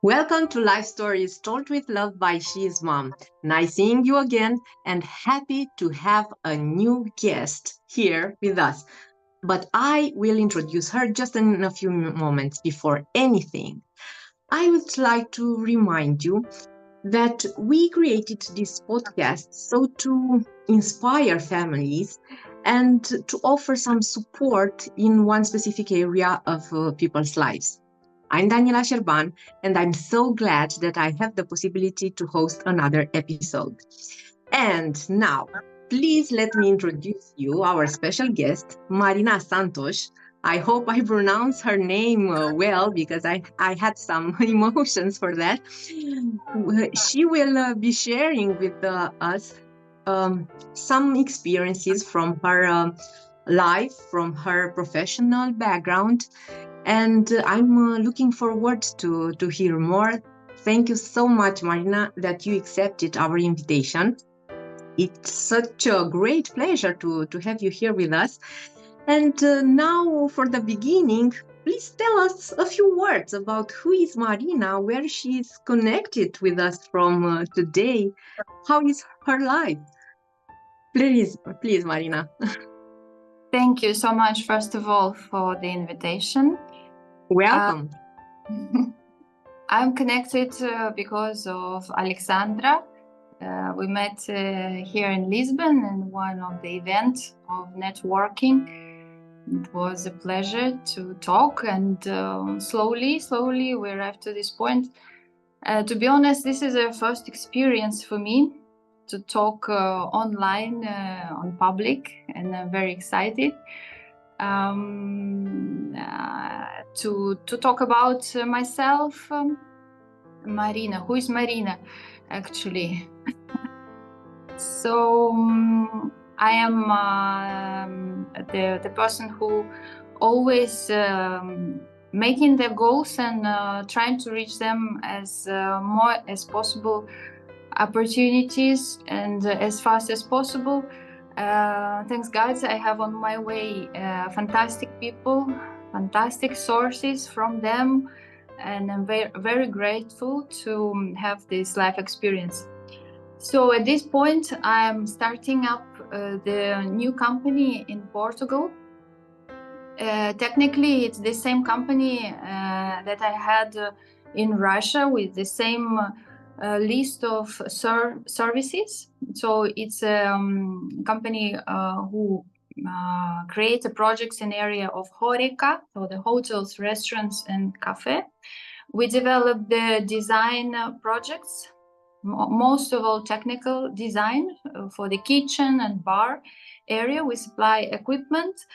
Welcome to Life Stories Told with Love by She's Mom. Nice seeing you again and happy to have a new guest here with us. But I will introduce her just in a few moments. Before anything, I would like to remind you that we created this podcast so to inspire families and to offer some support in one specific area of people's lives. I'm Daniela Sherban, and I'm so glad that I have the possibility to host another episode. And now, please let me introduce you, our special guest, Marina Santos. I hope I pronounce her name well because I had some emotions for that. She will be sharing with us some experiences from her life, from her professional background, and I'm looking forward to hear more. Thank you so much, Marina, that you accepted our invitation. It's such a great pleasure to have you here with us. And now, for the beginning, please tell us a few words about who is Marina, where she is connected with us from today, how is her life. Please, Marina. Thank you so much, first of all, for the invitation. Welcome. I'm connected because of Alexandra. We met here in Lisbon in one of the events of networking. It was a pleasure to talk, and slowly we arrived to this point. To be honest, this is a first experience for me to talk online on public, and I'm very excited to talk about myself. Marina, who is Marina actually? So I am the person who always making the goals and trying to reach them as more as possible opportunities and as fast as possible. Thanks God, I have on my way fantastic people, fantastic sources from them, and I'm very, very grateful to have this life experience. So at this point, I'm starting up the new company in Portugal. Technically, it's the same company that I had in Russia with the same list of services. So it's a company who creates projects in area of Horeca, so the hotels, restaurants, and cafe. We develop the design projects, most of all technical design for the kitchen and bar area. We supply equipment.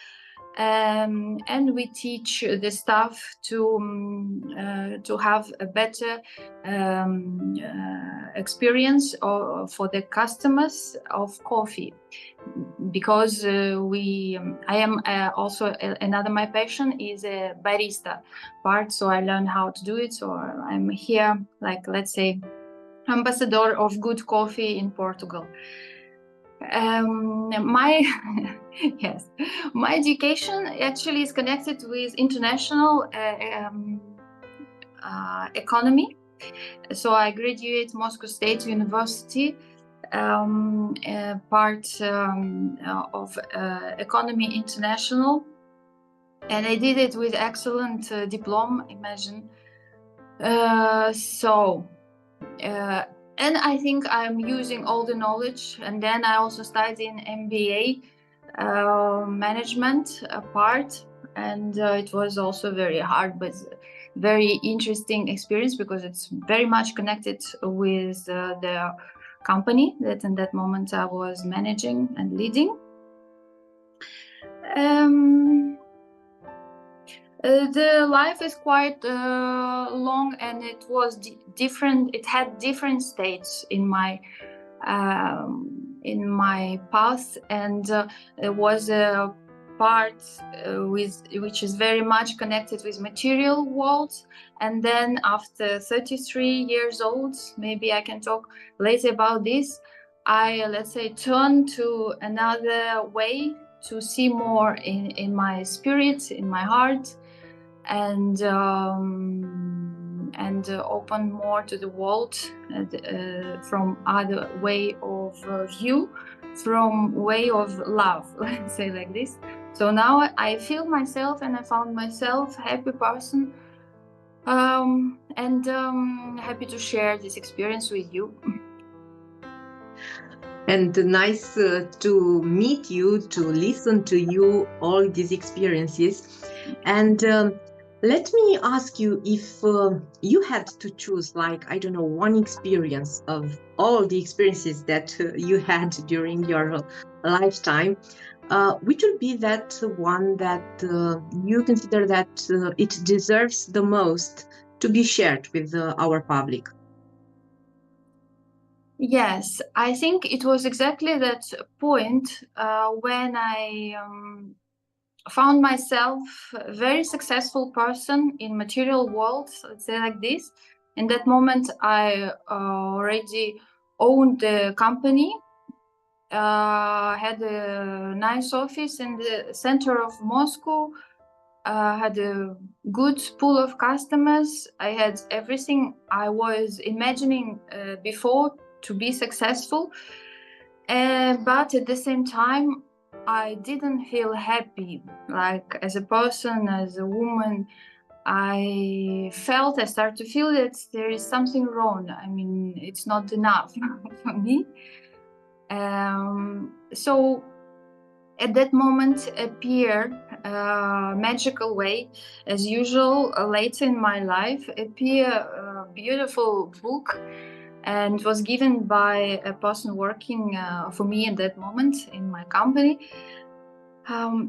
And we teach the staff to have a better experience for the customers of coffee, because I am also another my passion is a barista part, so I learned how to do it. So I'm here, like, let's say, ambassador of good coffee in Portugal. My education actually is connected with international economy. So I graduated Moscow State University, part of Economy International, and I did it with excellent diploma. Imagine. And I think I'm using all the knowledge. And then I also studied in MBA management part. And it was also very hard, but very interesting experience, because it's very much connected with the company that in that moment I was managing and leading. The life is quite long, and it was different. It had different stages in my path, and there was a part which is very much connected with material world. And then after 33 years old, maybe I can talk later about this, I, let's say, turned to another way to see more in my spirit, in my heart. And and open more to the world from other way of view, from way of love, let's say like this. So now I feel myself, and I found myself happy person, and happy to share this experience with you. And nice to meet you, to listen to you, all these experiences. And let me ask you, if you had to choose, like, I don't know, one experience of all the experiences that you had during your lifetime, which would be that one that you consider that it deserves the most to be shared with our public? Yes, I think it was exactly that point when I found myself a very successful person in material world, let's say like this. In that moment, I already owned the company, had a nice office in the center of Moscow, had a good pool of customers. I had everything I was imagining before to be successful. But at the same time, I didn't feel happy. Like as a person, as a woman, I started to feel that there is something wrong. I mean, it's not enough for me. So at that moment appeared a magical way, as usual, later in my life, appeared a beautiful book, and was given by a person working for me at that moment in my company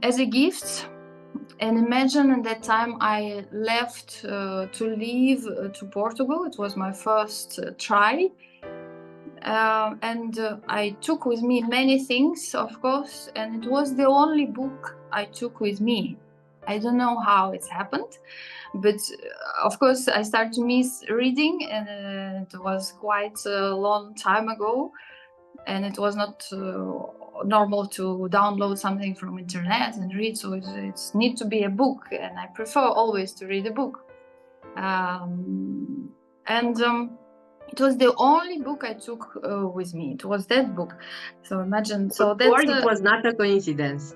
as a gift. And imagine at that time I left to leave to Portugal. It was my first try. And I took with me many things, of course, and it was the only book I took with me. I don't know how it's happened, but of course I started to miss reading, and it was quite a long time ago, and it was not normal to download something from internet and read, so it's need to be a book, and I prefer always to read a book. It was the only book I took with me. It was that book. So imagine. So that's. Or it was not a coincidence.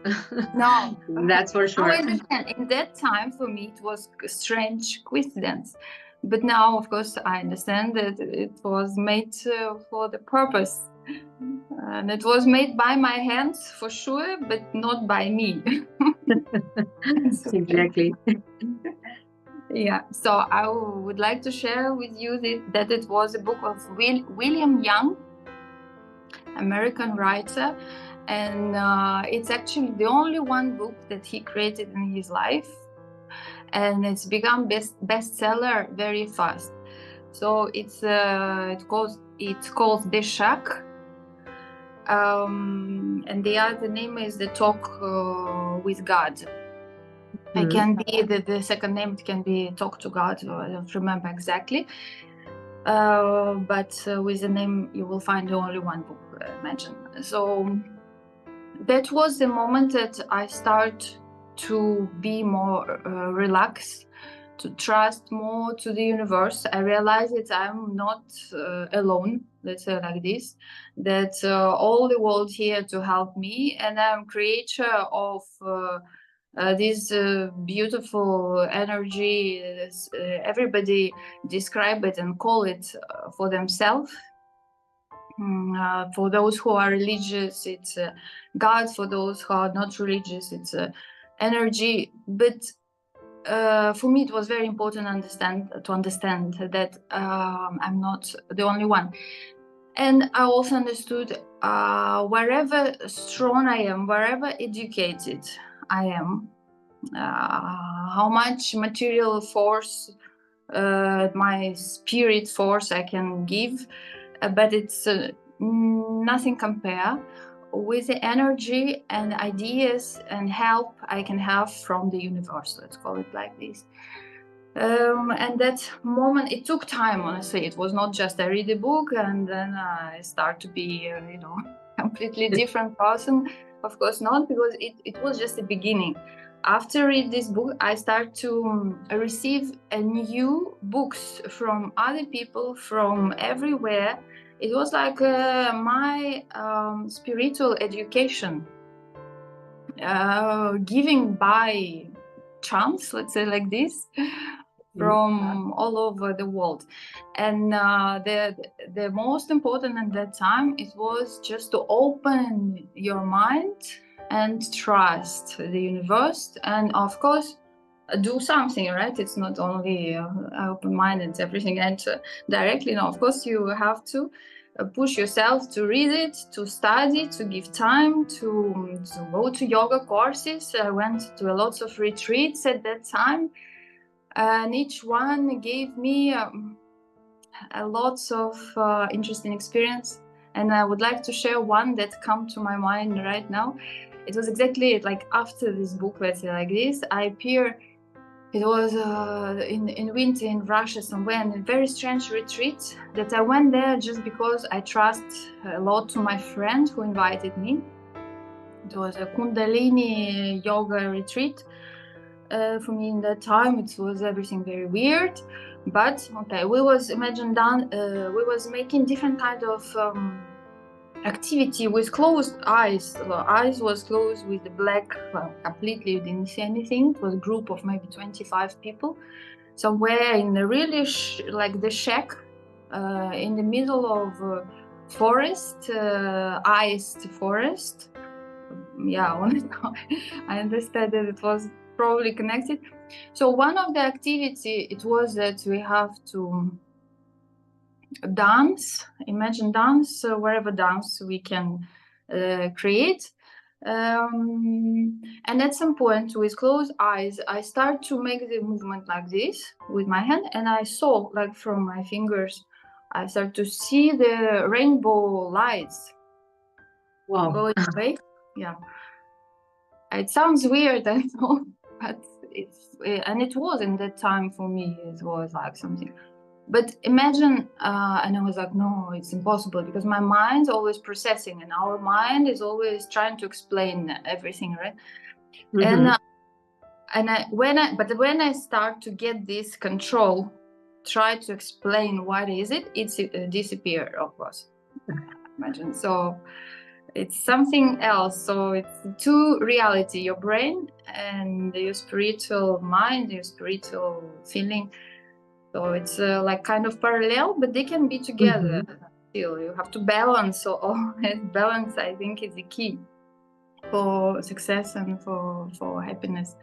No, That's for sure. I understand. In that time, for me, it was a strange coincidence. But now, of course, I understand that it was made for the purpose, and it was made by my hands for sure, but not by me. Exactly. Yeah, so I would like to share with you that it was a book of William Young, American writer, and it's actually the only one book that he created in his life, and it's become bestseller very fast. So it's called The Shack, and the other name is The Talk with God. It can be the second name. It can be Talk to God. I don't remember exactly. But with the name, you will find only one book. Imagine. So that was the moment that I start to be more relaxed, to trust more to the universe. I realized that I'm not alone. Let's say like this. That all the world here to help me, and I'm creator of. This beautiful energy, everybody describe it and call it for themselves. For those who are religious, it's God. For those who are not religious, it's energy. But for me, it was very important to understand that I'm not the only one. And I also understood wherever strong I am, wherever educated I am, how much material force, my spirit force I can give, but it's nothing compare with the energy and ideas and help I can have from the universe. Let's call it like this. And that moment, it took time, honestly. It was not just I read a book and then I start to be, completely different person. Of course not, because it was just the beginning. after read this book, I start to receive new books from other people from everywhere. It was like my spiritual education, giving by chance, let's say like this, from all over the world. And the most important at that time, it was just to open your mind and trust the universe, and of course do something, right? It's not only open mind and everything and directly. No, of course you have to push yourself to read it, to study, to give time, to go to yoga courses. I went to lots of retreats at that time, and each one gave me a lots of interesting experience. And I would like to share one that come to my mind right now. It was exactly like after this book, let's say like this, I appear. It was in winter in Russia somewhere, in a very strange retreat that I went there just because I trust a lot to my friend who invited me. It was a Kundalini yoga retreat. For me in that time, it was everything very weird. But okay, we was making different kind of activity with closed eyes. The eyes was closed with the black, completely, you didn't see anything. It was a group of maybe 25 people somewhere in the really like the shack in the middle of forest, iced forest. Yeah, I understand that it was probably connected. So one of the activity, it was that we have to dance, imagine dance, wherever dance we can create. And at some point, with closed eyes, I start to make the movement like this with my hand, and I saw, like from my fingers, I start to see the rainbow lights going away. Yeah, it sounds weird, I know, but it was in that time for me. It was like something. But imagine, and I was like, no, it's impossible, because my mind's always processing, and our mind is always trying to explain everything, right? Mm-hmm. But when I start to get this control, try to explain what is it, it's disappear, of course. Imagine, so it's something else. So it's two reality: your brain and your spiritual mind, your spiritual feeling. So it's like kind of parallel, but they can be together. Mm-hmm. Still, you have to balance. So always balance, I think, is the key for success and for happiness.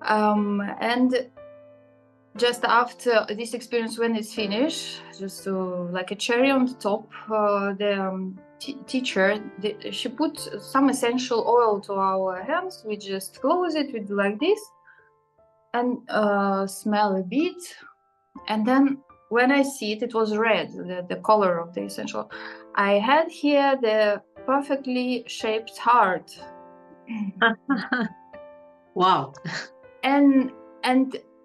And just after this experience, when it's finished, just like a cherry on the top, the teacher, she put some essential oil to our hands. We just close it, we do like this, and smell a bit. And then when I see it, it was red, the color of the essential. I had here the perfectly shaped heart. Wow. And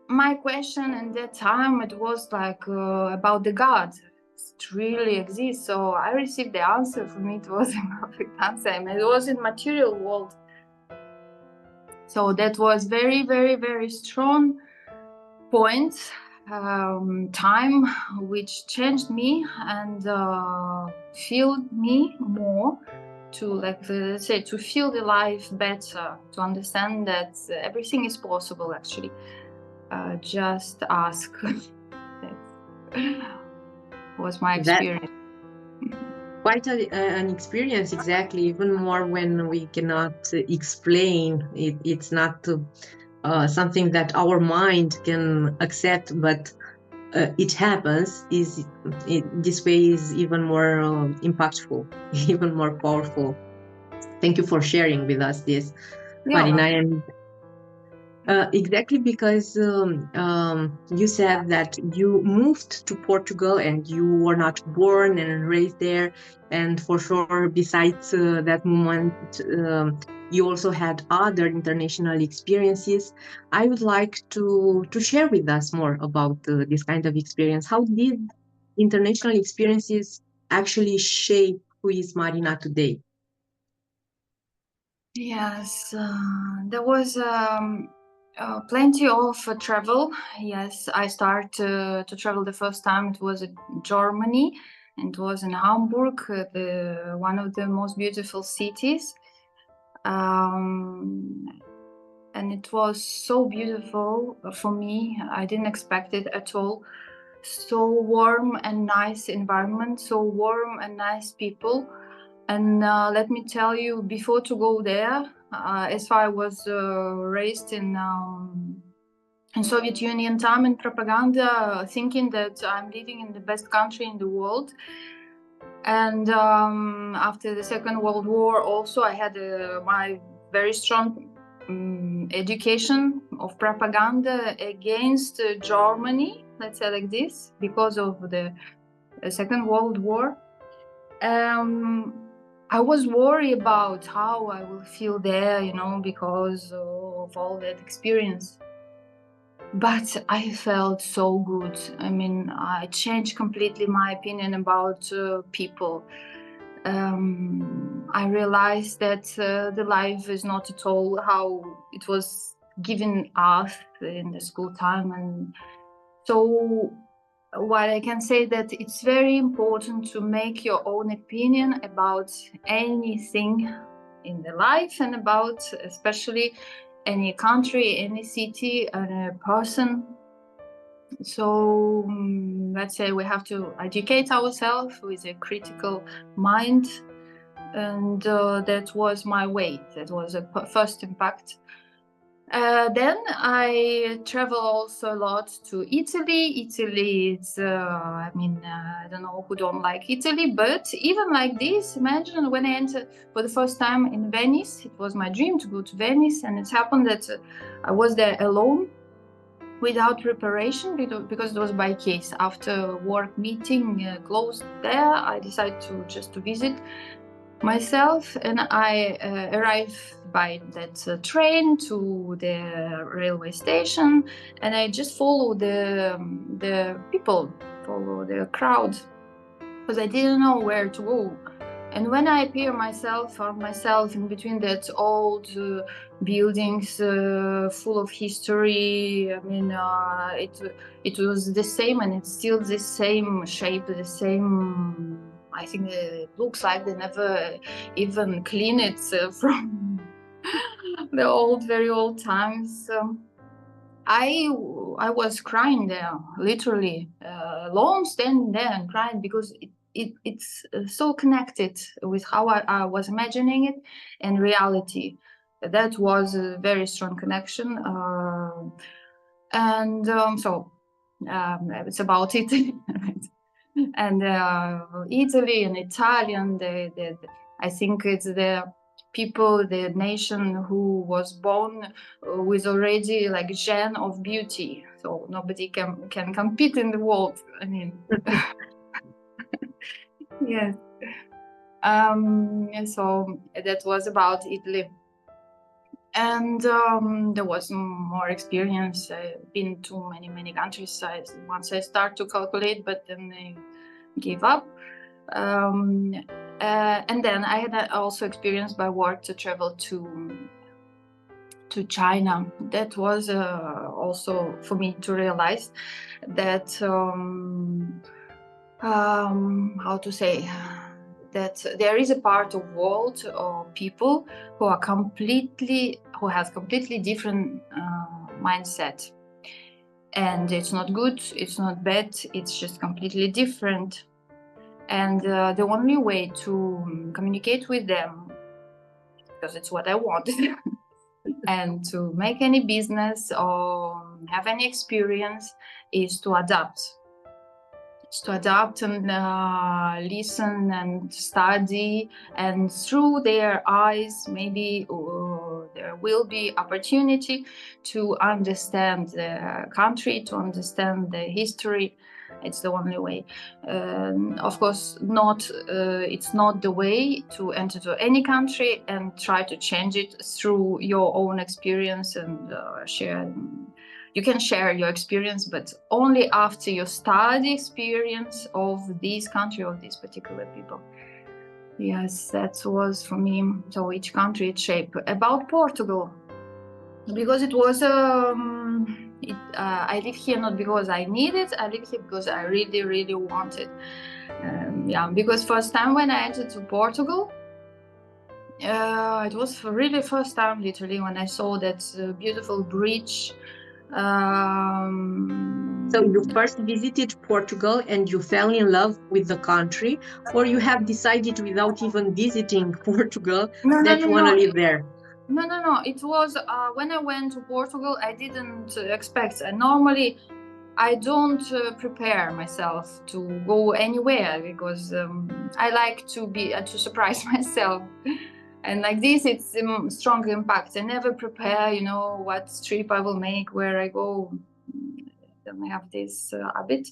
my question at that time, it was like about the God. It really exists. So I received the answer. For me, it was a perfect answer. I mean, it was in material world. So that was very, very, very strong point, time, which changed me and filled me more to, like, let's say, to feel the life better, to understand that everything is possible, actually. Just ask. That was my That experience. quite an experience, exactly, even more when we cannot explain it. It's not something that our mind can accept, but it happens. This way is even more impactful, even more powerful. Thank you for sharing with us this, Yeah, Marina. And exactly, because you said that you moved to Portugal and you were not born and raised there. And for sure, besides that moment, you also had other international experiences. I would like to share with us more about this kind of experience. How did international experiences actually shape who is Marina today? Yes, there was plenty of travel. Yes, I started to travel the first time. It was in Germany, and it was in Hamburg, one of the most beautiful cities. And it was so beautiful for me. I didn't expect it at all. So warm and nice environment, so warm and nice people. And let me tell you, before to go there, as far I was raised in Soviet Union time in propaganda, thinking that I'm living in the best country in the world. And after the Second World War, also I had my very strong education of propaganda against Germany, let's say like this, because of the Second World War. I was worried about how I will feel there, because of all that experience. But I felt so good. I mean, I changed completely my opinion about people. I realized that the life is not at all how it was given us in the school time. And so what I can say that it's very important to make your own opinion about anything in the life and about especially any country, any city, and a person. So let's say we have to educate ourselves with a critical mind, and that was my way. That was a first impact. Then I travel also a lot to Italy. Italy, it's, I don't know who don't like Italy, but even like this, imagine when I entered for the first time in Venice, it was my dream to go to Venice, and it happened that I was there alone without preparation because it was by case. After work meeting closed there, I decided to visit myself, and I arrived by that train to the railway station, and I just follow the people, follow the crowd, because I didn't know where to go. And when I found myself in between that old buildings full of history. I mean, it was the same, and it's still the same shape, the same. I think it looks like they never even clean it from the very old times. I was crying there, literally, alone, standing there and crying because it's so connected with how I was imagining it and reality. That was a very strong connection, and so it's about it. And Italy and Italian, I think it's the people, the nation who was born with already like gene of beauty, so nobody can compete in the world. I mean, yes. So that was about Italy. And there was more experience. I've been to many countries. Once I start to calculate, but then I gave up. And then I had also experience by work to travel to China. That was also for me to realize that how to say that there is a part of world or people who has completely different mindset, and it's not good, it's not bad, it's just completely different. And the only way to communicate with them, because it's what I want, and to make any business or have any experience, is to adapt. It's to adapt and listen and study, and through their eyes, maybe there will be opportunity to understand the country, to understand the history. It's the only way. Of course, it's not the way to enter to any country and try to change it through your own experience and share. You can share your experience, but only after you study experience of this country, of these particular people. Yes, that was for me. So each country, its shape. About Portugal, because it was I live here not because I need it. I live here because I really, really want it. Because first time when I entered to Portugal, it was really first time, literally, when I saw that beautiful bridge. So you first visited Portugal and you fell in love with the country, or you have decided without even visiting Portugal No, no, that no, you want to no. live there? No. It was when I went to Portugal, I didn't expect. And normally, I don't prepare myself to go anywhere because I like to be to surprise myself. And like this, it's strong impact. I never prepare, what trip I will make, where I go. Don't have this habit.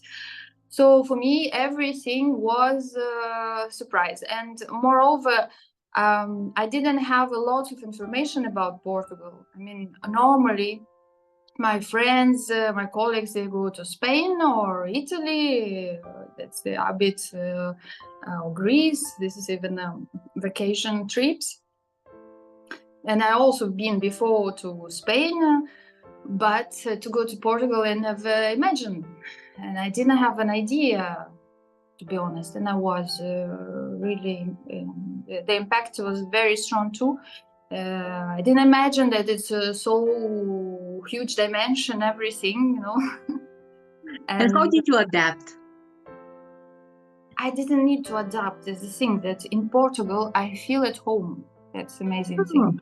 So for me, everything was a surprise. And moreover, I didn't have a lot of information about Portugal. I mean, normally my friends, my colleagues, they go to Spain or Italy. That's the habit. Or Greece. This is even vacation trips. And I also been before to Spain, but to go to Portugal I never imagined. And I didn't have an idea, to be honest. And I was really, the impact was very strong too. I didn't imagine that it's so huge dimension, everything, And how did you adapt? I didn't need to adapt. There's the thing that in Portugal, I feel at home. That's amazing thing.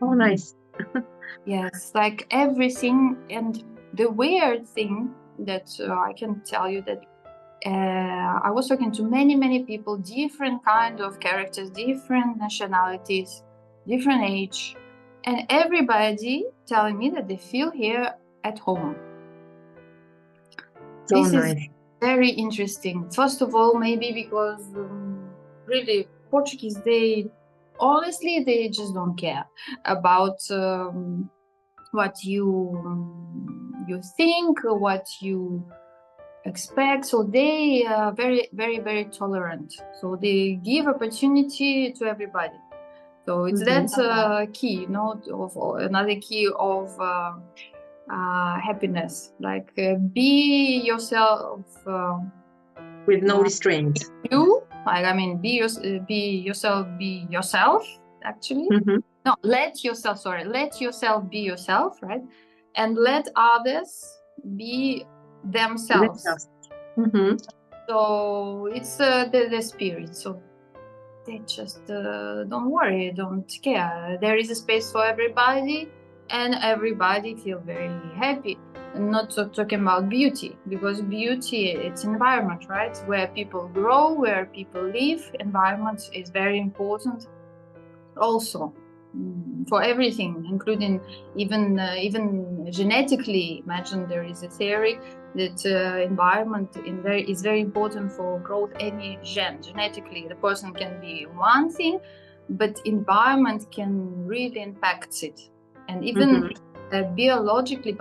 Oh, nice. Yes, like everything. And the weird thing that I can tell you that I was talking to many people, different kind of characters, different nationalities, different age, and everybody telling me that they feel here at home. So This nice. is very interesting. First of all, maybe because really Portuguese, they just don't care about what you think, what you expect. So they are very tolerant. So they give opportunity to everybody. So it's that's key, of another key of happiness. Like be yourself. With no restraints. Be yourself. Actually, no. Let yourself be yourself, right? And let others be themselves. So it's the spirit. So they just don't worry, don't care. There is a space for everybody, and everybody feel very happy. And not talking about beauty, because beauty, it's environment, right? Where people grow, where people live. Environment is very important also for everything, including even genetically. Imagine there is a theory that environment is very important for growth. Any genetically, the person can be one thing, but environment can really impact it. And even biologically,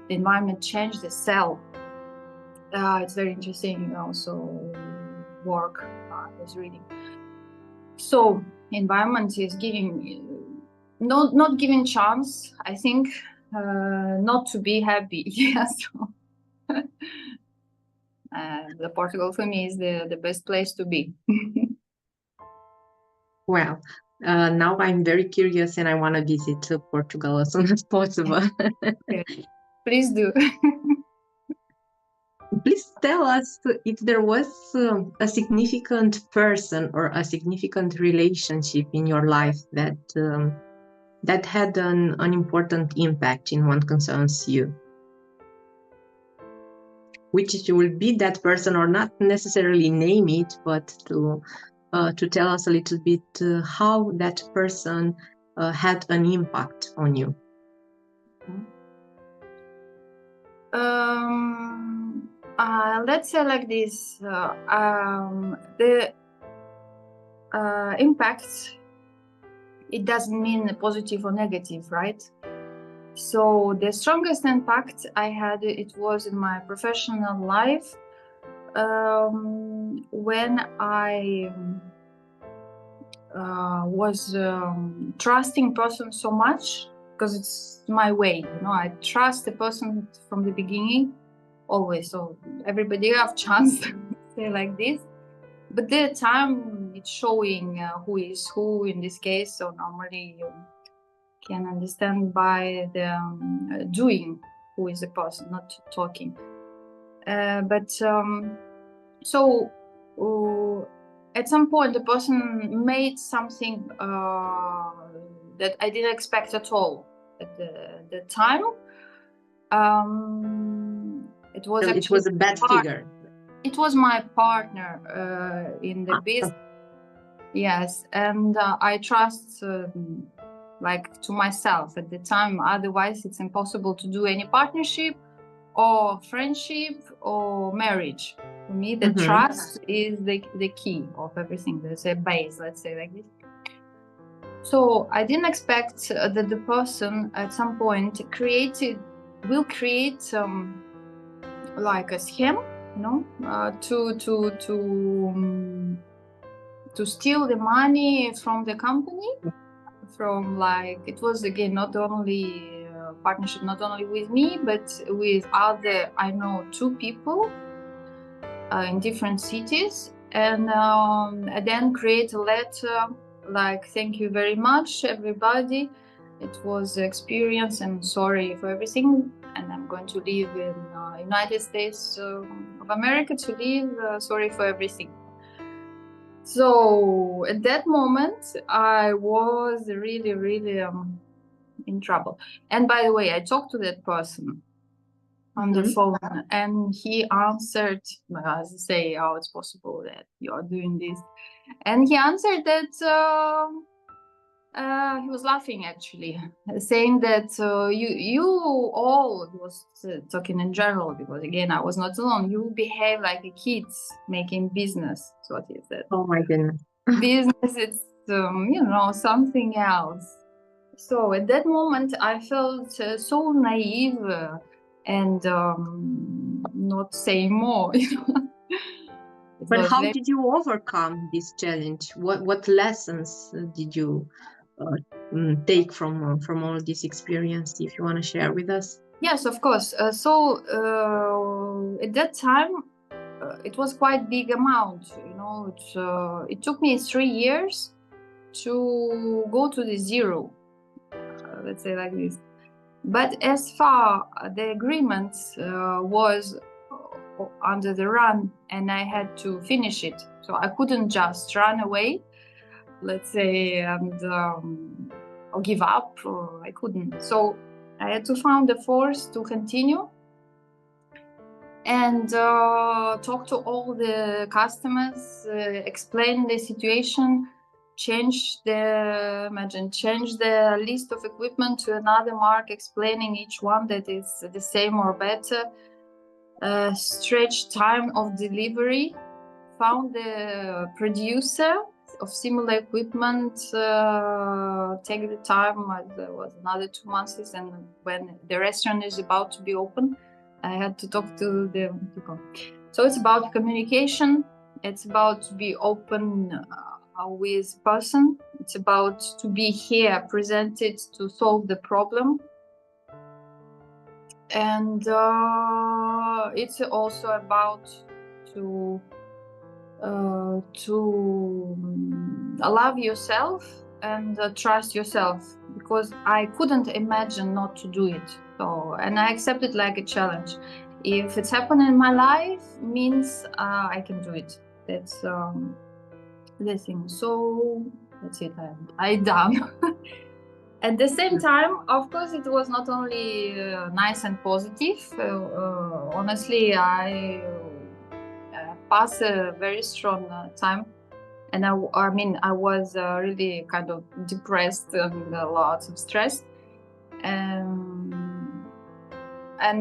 the environment changes the cell. It's very interesting also work I was reading. So environment is giving not giving chance, I think, not to be happy. Yes. The Portugal for me is the best place to be. Well, now I'm very curious and I want to visit Portugal as soon as possible. Okay. Please do. Please tell us if there was a significant person or a significant relationship in your life that had an important impact in what concerns you. Which will be that person, or not necessarily name it, but to tell us a little bit how that person had an impact on you. Let's say like this, the impact, it doesn't mean positive or negative, right? So the strongest impact I had, it was in my professional life, when I was trusting person so much, because it's my way, I trust the person from the beginning always. So everybody have chance to say like this, but the time it's showing who is who in this case. So normally you can understand by the doing who is the person, not talking. But so at some point the person made something that I didn't expect at all at the time. It was So it was a bad figure. It was my partner in the business. Yes, and I trust like to myself at the time. Otherwise, it's impossible to do any partnership or friendship or marriage. For me, the trust is the key of everything. There's a base, let's say like this. So I didn't expect that the person at some point will create like a scheme, to steal the money from the company. From like, it was again not only partnership, not only with me, but with other, I know 2 people in different cities, and then create a letter like, thank you very much everybody, it was experience and sorry for everything, and I'm going to live in United States of America to live, sorry for everything. So at that moment I was really, really in trouble. And by the way, I talked to that person on the phone, and he answered, as I say, how it's possible that you are doing this. And he answered that he was laughing, actually, saying that you all, he was talking in general, because again, I was not alone, you behave like a kids making business. So what is that? Oh my goodness. Business, it's something else. So at that moment I felt so naive and not saying more. But how did you overcome this challenge? What lessons did you take from all this experience, if you want to share with us? Yes, of course. So at that time it was quite big amount. It took me 3 years to go to the zero, let's say like this. But as far the agreement was under the run, and I had to finish it, so I couldn't just run away, let's say, and or give up. Or I couldn't. So I had to find the force to continue and talk to all the customers, explain the situation, change the list of equipment to another mark, explaining each one that is the same or better, stretch time of delivery, found the producer of similar equipment, take the time. There was another 2 months, and when the restaurant is about to be open, I had to talk to the people. So it's about communication. It's about to be open with person. It's about to be here, presented to solve the problem. And it's also about to love yourself and trust yourself, because I couldn't imagine not to do it. So, and I accept it like a challenge. If it's happened in my life, means I can do it. That's the thing. So that's it. I done. At the same time, of course, it was not only nice and positive. Honestly, I passed a very strong time, and I was really kind of depressed and a lot of stress. And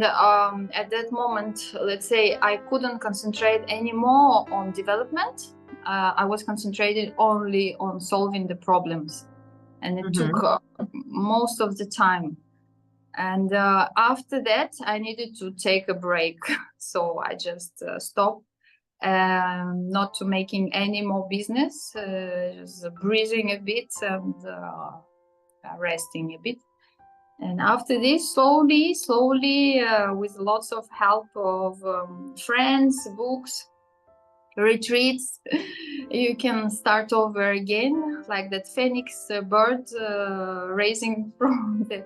at that moment, let's say, I couldn't concentrate anymore on development. I was concentrated only on solving the problems, and it took most of the time. And after that, I needed to take a break. So I just stopped not to making any more business, just breathing a bit and resting a bit. And after this, slowly, with lots of help of friends, books, retreats, you can start over again, like that phoenix bird raising from the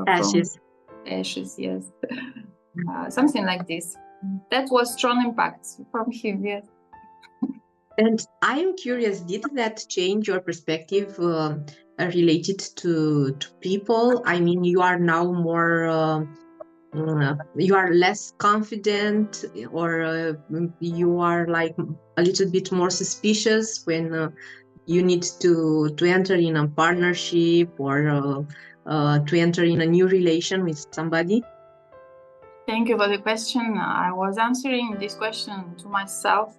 Ashes. ashes. Yes, something like this. That was strong impact from him. Yes. And I am curious, did that change your perspective related to people? I mean, you are now more, you are less confident, or you are like a little bit more suspicious when you need to enter in a partnership, or to enter in a new relation with somebody? Thank you for the question. I was answering this question to myself.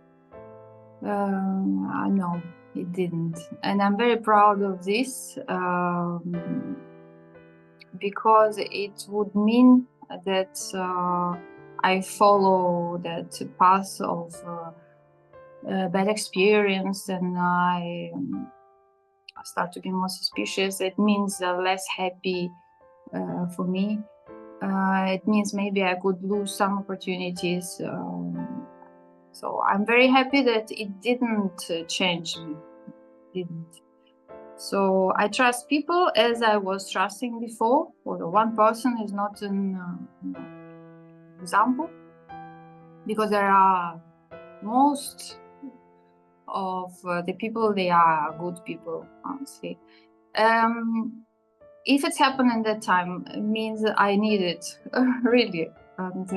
No, it didn't. And I'm very proud of this because it would mean that I follow that path of bad experience, and I start to be more suspicious. It means less happy for me. It means maybe I could lose some opportunities. So I'm very happy that it didn't change me. Didn't. So I trust people as I was trusting before. For the one person is not an example, because there are most of the people, they are good people, honestly. If it's happened in that time, it means I need it really. And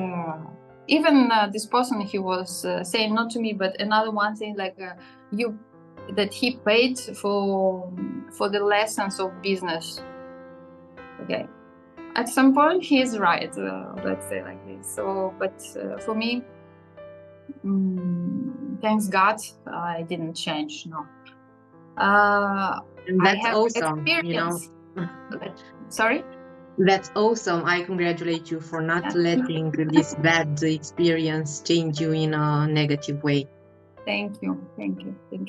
even this person, he was saying, not to me, but another one saying like you, that he paid for the lessons of business. Okay, at some point he is right. Let's say like this. So, but for me, thanks God, I didn't change. No. And I that's have awesome, experience. Sorry? That's awesome. I congratulate you for not letting this bad experience change you in a negative way. Thank you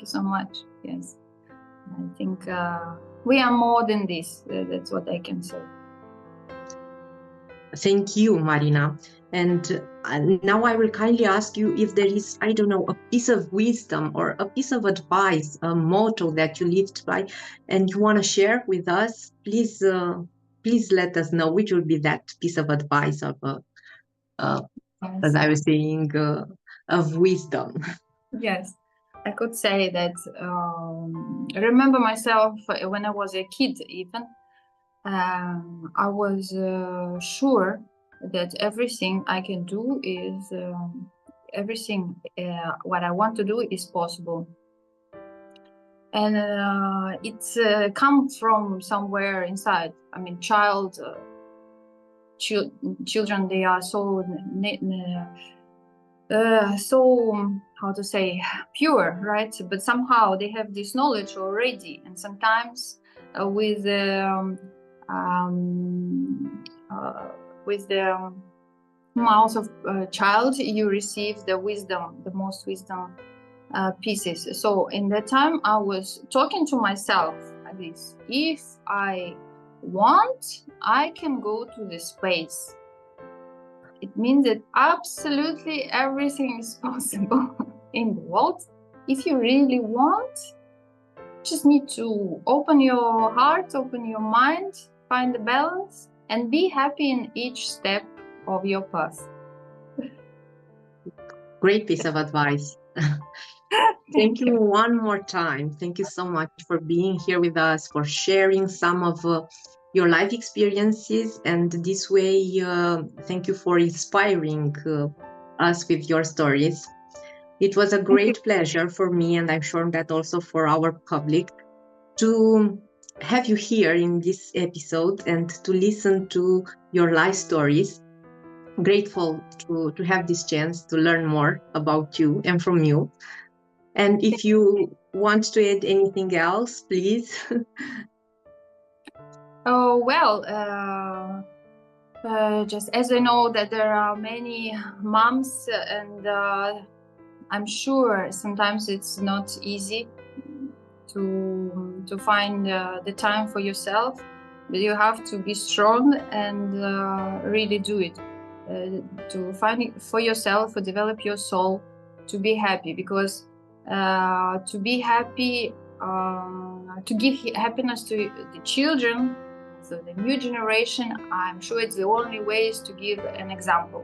so much. Yes, I think we are more than this. That's what I can say. Thank you, Marina. And now I will kindly ask you if there is, I don't know, a piece of wisdom or a piece of advice, a motto that you lived by, and you want to share with us. Please, please let us know which will be that piece of advice, of, Yes. as I was saying, of wisdom. Yes, I could say that. I remember myself when I was a kid, even. I was sure that everything I can do is everything what I want to do is possible, and it's comes from somewhere inside. I mean, children, they are so so, how to say, pure, right? But somehow they have this knowledge already, and sometimes with the mouth of a child, you receive the wisdom, the most wisdom pieces. So in that time, I was talking to myself like this: if I want, I can go to the space. It means that absolutely everything is possible in the world. If you really want, just need to open your heart, open your mind, find the balance, and be happy in each step of your path. Great piece of advice. Thank you one more time. Thank you so much for being here with us, for sharing some of your life experiences. And this way, thank you for inspiring us with your stories. It was a great pleasure for me, and I'm sure that also for our public, to have you here in this episode and to listen to your life stories. Grateful to have this chance to learn more about you and from you. And if you want to add anything else, please. Oh, well, just as I know that there are many moms and I'm sure sometimes it's not easy to find the time for yourself, but you have to be strong and really do it. To find it for yourself, to develop your soul, to be happy, because to be happy, to give happiness to the children, so the new generation, I'm sure it's the only way is to give an example.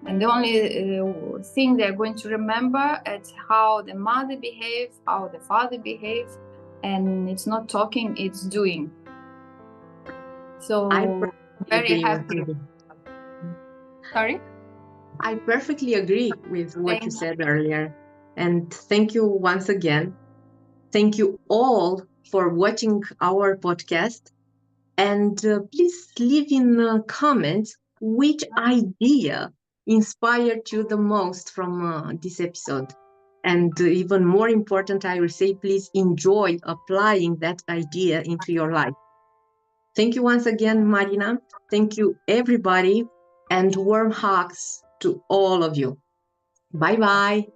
And the only thing they're going to remember is how the mother behaved, how the father behaved, and it's not talking, it's doing. So I very agree happy. with you. Sorry? I perfectly agree with what you said earlier. And thank you once again. Thank you all for watching our podcast. And please leave in comments which idea inspired you the most from this episode. And even more important, I will say, please enjoy applying that idea into your life. Thank you once again, Marina. Thank you, everybody, and warm hugs to all of you. Bye bye.